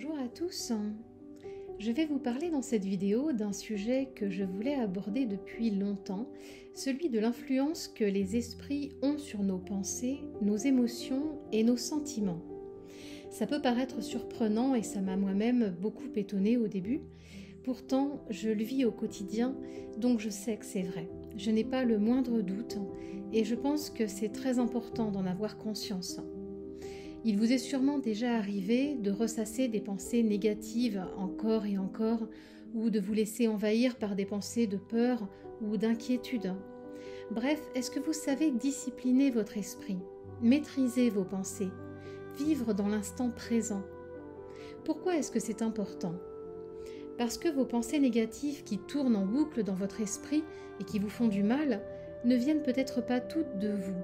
Bonjour à tous, je vais vous parler dans cette vidéo d'un sujet que je voulais aborder depuis longtemps, celui de l'influence que les esprits ont sur nos pensées, nos émotions et nos sentiments. Ça peut paraître surprenant et ça m'a moi-même beaucoup étonnée au début, pourtant je le vis au quotidien, donc je sais que c'est vrai. Je n'ai pas le moindre doute et je pense que c'est très important d'en avoir conscience. Il vous est sûrement déjà arrivé de ressasser des pensées négatives encore et encore, ou de vous laisser envahir par des pensées de peur ou d'inquiétude. Bref, est-ce que vous savez discipliner votre esprit, maîtriser vos pensées, vivre dans l'instant présent? Pourquoi est-ce que c'est important? Parce que vos pensées négatives qui tournent en boucle dans votre esprit et qui vous font du mal ne viennent peut-être pas toutes de vous.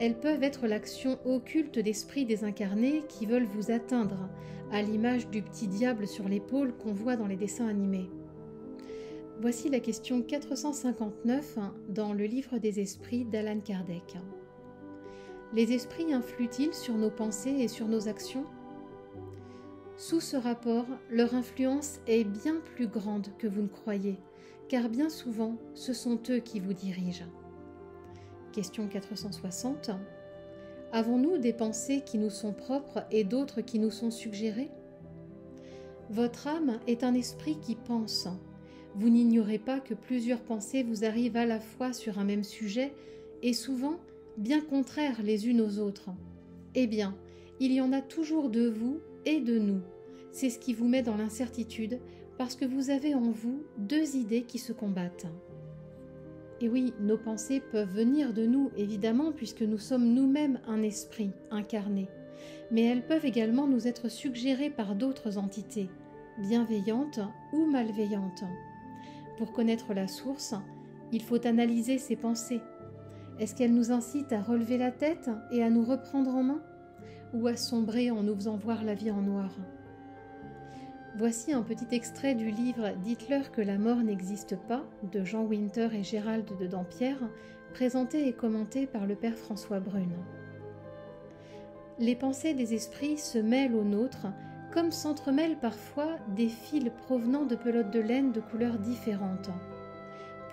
Elles peuvent être l'action occulte d'esprits désincarnés qui veulent vous atteindre, à l'image du petit diable sur l'épaule qu'on voit dans les dessins animés. Voici la question 459 dans le livre des esprits d'Allan Kardec. Les esprits influent-ils sur nos pensées et sur nos actions? Sous ce rapport, leur influence est bien plus grande que vous ne croyez, car bien souvent, ce sont eux qui vous dirigent. Question 460. Avons-nous des pensées qui nous sont propres et d'autres qui nous sont suggérées? Votre âme est un esprit qui pense. Vous n'ignorez pas que plusieurs pensées vous arrivent à la fois sur un même sujet et souvent bien contraires les unes aux autres. Eh bien, il y en a toujours de vous et de nous. C'est ce qui vous met dans l'incertitude parce que vous avez en vous deux idées qui se combattent. Et oui, nos pensées peuvent venir de nous, évidemment, puisque nous sommes nous-mêmes un esprit incarné. Mais elles peuvent également nous être suggérées par d'autres entités, bienveillantes ou malveillantes. Pour connaître la source, il faut analyser ces pensées. Est-ce qu'elles nous incitent à relever la tête et à nous reprendre en main, ou à sombrer en nous faisant voir la vie en noir? Voici un petit extrait du livre « Dites-leur que la mort n'existe pas » de Jean Winter et Gérald de Dampierre, présenté et commenté par le père François Brune. Les pensées des esprits se mêlent aux nôtres, comme s'entremêlent parfois des fils provenant de pelotes de laine de couleurs différentes.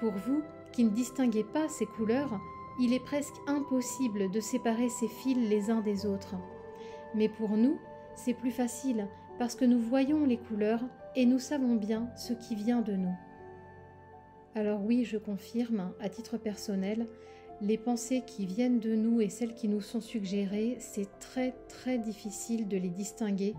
Pour vous, qui ne distinguez pas ces couleurs, il est presque impossible de séparer ces fils les uns des autres. Mais pour nous, c'est plus facile, parce que nous voyons les couleurs et nous savons bien ce qui vient de nous. Alors oui, je confirme, à titre personnel, les pensées qui viennent de nous et celles qui nous sont suggérées, c'est très difficile de les distinguer,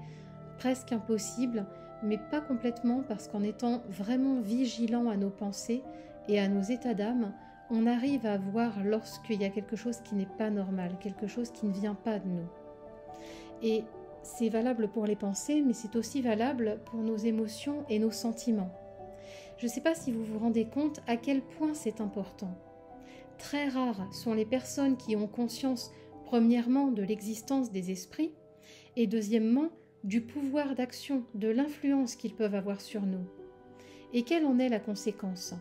presque impossible, mais pas complètement parce qu'en étant vraiment vigilant à nos pensées et à nos états d'âme, on arrive à voir lorsqu'il y a quelque chose qui n'est pas normal, quelque chose qui ne vient pas de nous. Et c'est valable pour les pensées, mais c'est aussi valable pour nos émotions et nos sentiments. Je ne sais pas si vous vous rendez compte à quel point c'est important. Très rares sont les personnes qui ont conscience, premièrement, de l'existence des esprits, et deuxièmement, du pouvoir d'action, de l'influence qu'ils peuvent avoir sur nous. Et quelle en est la conséquence?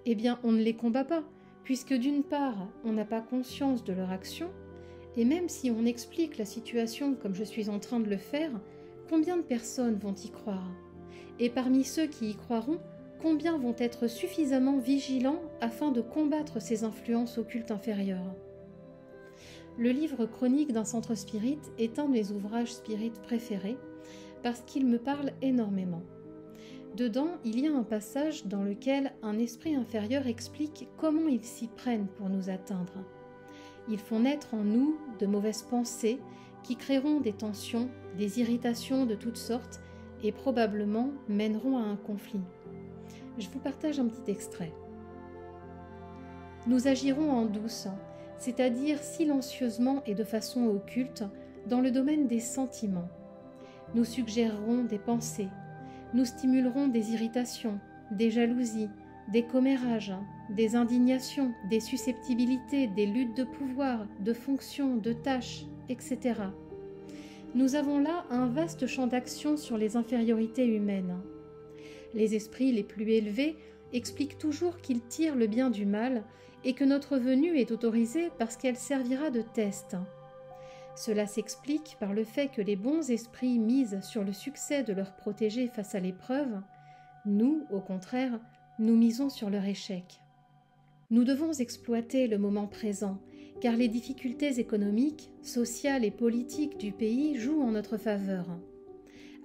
Eh bien, on ne les combat pas, puisque d'une part, on n'a pas conscience de leur action, et même si on explique la situation comme je suis en train de le faire, combien de personnes vont y croire? Et parmi ceux qui y croiront, combien vont être suffisamment vigilants afin de combattre ces influences occultes inférieures? Le livre Chronique d'un centre spirit est un de mes ouvrages spirites préférés parce qu'il me parle énormément. Dedans, il y a un passage dans lequel un esprit inférieur explique comment ils s'y prennent pour nous atteindre. Ils font naître en nous de mauvaises pensées qui créeront des tensions, des irritations de toutes sortes et probablement mèneront à un conflit. Je vous partage un petit extrait. Nous agirons en douce, c'est-à-dire silencieusement et de façon occulte, dans le domaine des sentiments. Nous suggérerons des pensées, nous stimulerons des irritations, des jalousies, des commérages, des indignations, des susceptibilités, des luttes de pouvoir, de fonctions, de tâches, etc. Nous avons là un vaste champ d'action sur les infériorités humaines. Les esprits les plus élevés expliquent toujours qu'ils tirent le bien du mal et que notre venue est autorisée parce qu'elle servira de test. Cela s'explique par le fait que les bons esprits misent sur le succès de leurs protégés face à l'épreuve. Nous, au contraire, nous misons sur leur échec. Nous devons exploiter le moment présent, car les difficultés économiques, sociales et politiques du pays jouent en notre faveur.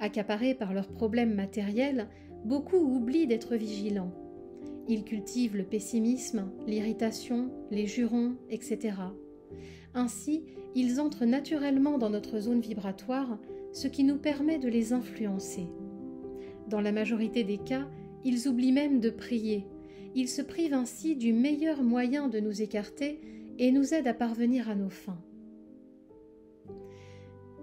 Accaparés par leurs problèmes matériels, beaucoup oublient d'être vigilants. Ils cultivent le pessimisme, l'irritation, les jurons, etc. Ainsi, ils entrent naturellement dans notre zone vibratoire, ce qui nous permet de les influencer. Dans la majorité des cas, ils oublient même de prier. Ils se privent ainsi du meilleur moyen de nous écarter et nous aident à parvenir à nos fins.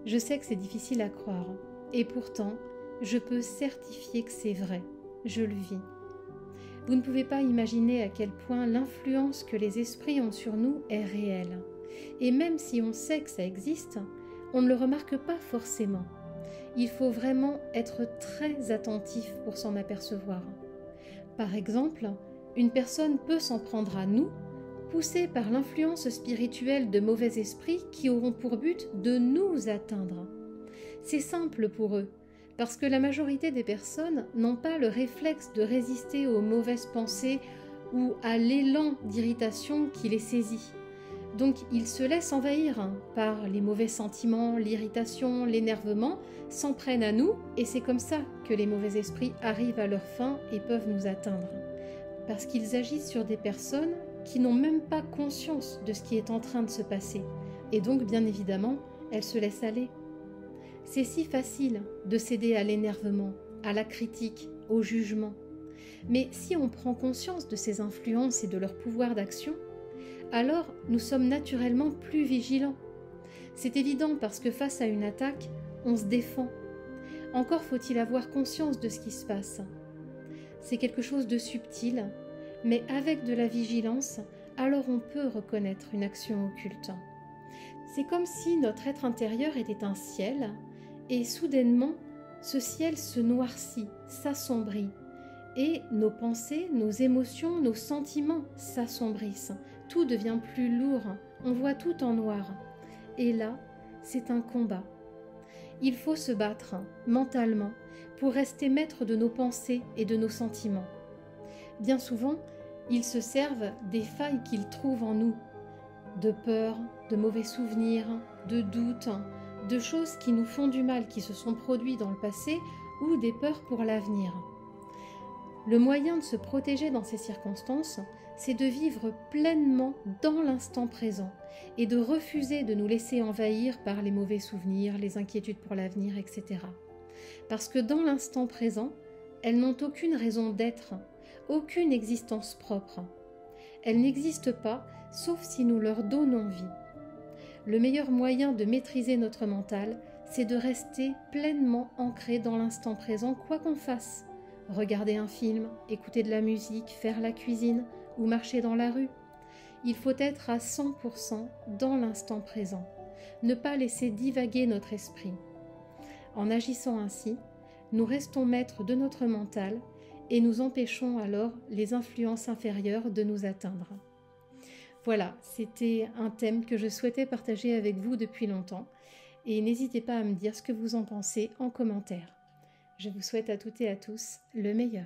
Je sais que c'est difficile à croire, et pourtant, je peux certifier que c'est vrai, je le vis. Vous ne pouvez pas imaginer à quel point l'influence que les esprits ont sur nous est réelle. Et même si on sait que ça existe, on ne le remarque pas forcément. Il faut vraiment être très attentif pour s'en apercevoir. Par exemple, une personne peut s'en prendre à nous, poussée par l'influence spirituelle de mauvais esprits qui auront pour but de nous atteindre. C'est simple pour eux, parce que la majorité des personnes n'ont pas le réflexe de résister aux mauvaises pensées ou à l'élan d'irritation qui les saisit. Donc ils se laissent envahir par les mauvais sentiments, l'irritation, l'énervement, s'en prennent à nous et c'est comme ça que les mauvais esprits arrivent à leur fin et peuvent nous atteindre. Parce qu'ils agissent sur des personnes qui n'ont même pas conscience de ce qui est en train de se passer. Et donc bien évidemment, elles se laissent aller. C'est si facile de céder à l'énervement, à la critique, au jugement. Mais si on prend conscience de ces influences et de leur pouvoir d'action, alors nous sommes naturellement plus vigilants. C'est évident parce que face à une attaque, on se défend. Encore faut-il avoir conscience de ce qui se passe. C'est quelque chose de subtil, mais avec de la vigilance, alors on peut reconnaître une action occulte. C'est comme si notre être intérieur était un ciel, et soudainement, ce ciel se noircit, s'assombrit, et nos pensées, nos émotions, nos sentiments s'assombrissent. Tout devient plus lourd, on voit tout en noir. Et là, c'est un combat. Il faut se battre mentalement pour rester maître de nos pensées et de nos sentiments. Bien souvent, ils se servent des failles qu'ils trouvent en nous, de peur, de mauvais souvenirs, de doutes, de choses qui nous font du mal, qui se sont produites dans le passé ou des peurs pour l'avenir. Le moyen de se protéger dans ces circonstances, c'est de vivre pleinement dans l'instant présent et de refuser de nous laisser envahir par les mauvais souvenirs, les inquiétudes pour l'avenir, etc. Parce que dans l'instant présent, elles n'ont aucune raison d'être, aucune existence propre. Elles n'existent pas sauf si nous leur donnons vie. Le meilleur moyen de maîtriser notre mental, c'est de rester pleinement ancré dans l'instant présent, quoi qu'on fasse. Regarder un film, écouter de la musique, faire la cuisine ou marcher dans la rue. Il faut être à 100% dans l'instant présent, ne pas laisser divaguer notre esprit. En agissant ainsi, nous restons maîtres de notre mental et nous empêchons alors les influences inférieures de nous atteindre. Voilà, c'était un thème que je souhaitais partager avec vous depuis longtemps et n'hésitez pas à me dire ce que vous en pensez en commentaire. Je vous souhaite à toutes et à tous le meilleur.